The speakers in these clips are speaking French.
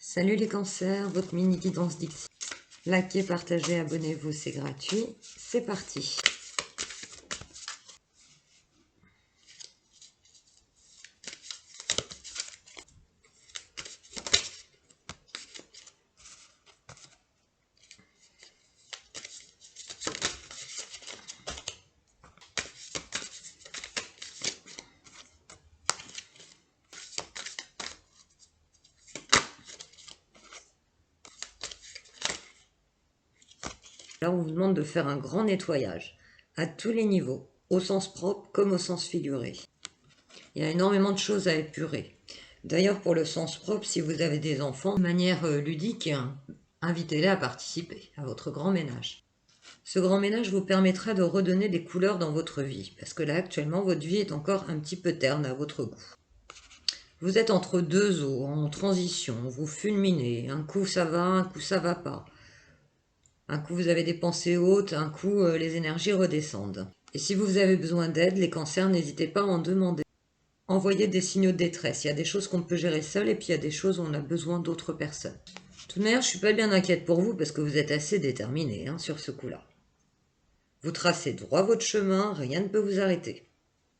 Salut les cancers, votre mini guidance Dixie. Likez, partagez, abonnez-vous, c'est gratuit. C'est parti. Là, on vous demande de faire un grand nettoyage à tous les niveaux, au sens propre comme au sens figuré. Il y a énormément de choses à épurer. D'ailleurs, pour le sens propre, si vous avez des enfants, de manière ludique, invitez-les à participer à votre grand ménage. Ce grand ménage vous permettra de redonner des couleurs dans votre vie, parce que là, actuellement, votre vie est encore un petit peu terne à votre goût. Vous êtes entre deux eaux, en transition, vous fulminez, un coup ça va, un coup ça va pas. Un coup vous avez des pensées hautes, un coup les énergies redescendent. Et si vous avez besoin d'aide, les cancers, n'hésitez pas à en demander. Envoyez des signaux de détresse. Il y a des choses qu'on peut gérer seul et puis il y a des choses où on a besoin d'autres personnes. De toute manière, je ne suis pas bien inquiète pour vous parce que vous êtes assez déterminé sur ce coup-là. Vous tracez droit votre chemin, rien ne peut vous arrêter.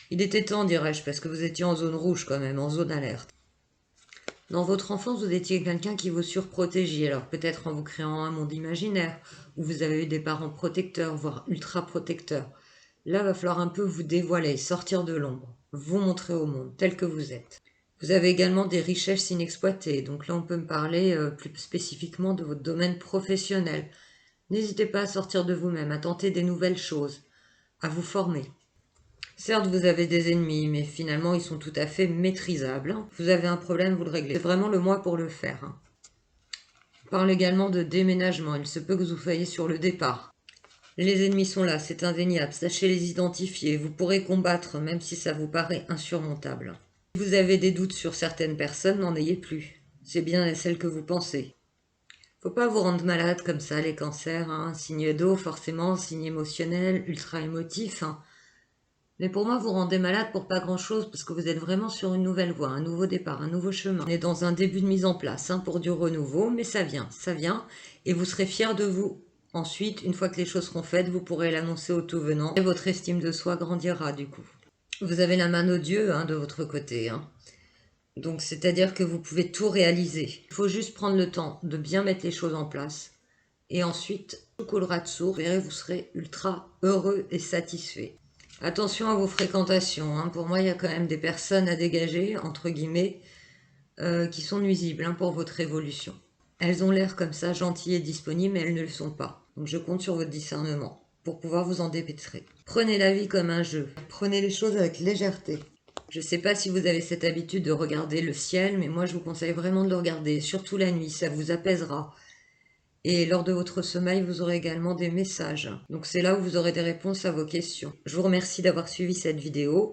Il était temps, dirais-je, parce que vous étiez en zone rouge quand même, en zone alerte. Dans votre enfance, vous étiez quelqu'un qui vous surprotégeait, alors peut-être en vous créant un monde imaginaire, où vous avez eu des parents protecteurs, voire ultra protecteurs. Là, il va falloir un peu vous dévoiler, sortir de l'ombre, vous montrer au monde tel que vous êtes. Vous avez également des richesses inexploitées, donc là on peut me parler plus spécifiquement de votre domaine professionnel. N'hésitez pas à sortir de vous-même, à tenter des nouvelles choses, à vous former. Certes, vous avez des ennemis, mais finalement, ils sont tout à fait maîtrisables. Vous avez un problème, vous le réglez. C'est vraiment le mois pour le faire. On parle également de déménagement. Il se peut que vous soyez sur le départ. Les ennemis sont là, c'est indéniable. Sachez les identifier. Vous pourrez combattre, même si ça vous paraît insurmontable. Si vous avez des doutes sur certaines personnes, n'en ayez plus. C'est bien celles que vous pensez. Faut pas vous rendre malade comme ça, les cancers. Signe d'eau, forcément, signe émotionnel, ultra émotif. Mais pour moi, vous rendez malade pour pas grand-chose, parce que vous êtes vraiment sur une nouvelle voie, un nouveau départ, un nouveau chemin. On est dans un début de mise en place pour du renouveau, mais ça vient, et vous serez fiers de vous. Ensuite, une fois que les choses seront faites, vous pourrez l'annoncer au tout venant, et votre estime de soi grandira du coup. Vous avez la main de Dieu de votre côté. Donc, c'est-à-dire que vous pouvez tout réaliser. Il faut juste prendre le temps de bien mettre les choses en place, et ensuite, tout coulera de source, vous verrez, vous serez ultra heureux et satisfait. Attention à vos fréquentations. Pour moi, il y a quand même des personnes à dégager, entre guillemets, qui sont nuisibles pour votre évolution. Elles ont l'air comme ça gentilles et disponibles, mais elles ne le sont pas. Donc je compte sur votre discernement pour pouvoir vous en dépêtrer. Prenez la vie comme un jeu. Prenez les choses avec légèreté. Je ne sais pas si vous avez cette habitude de regarder le ciel, mais moi je vous conseille vraiment de le regarder, surtout la nuit, ça vous apaisera. Et lors de votre sommeil, vous aurez également des messages. Donc c'est là où vous aurez des réponses à vos questions. Je vous remercie d'avoir suivi cette vidéo.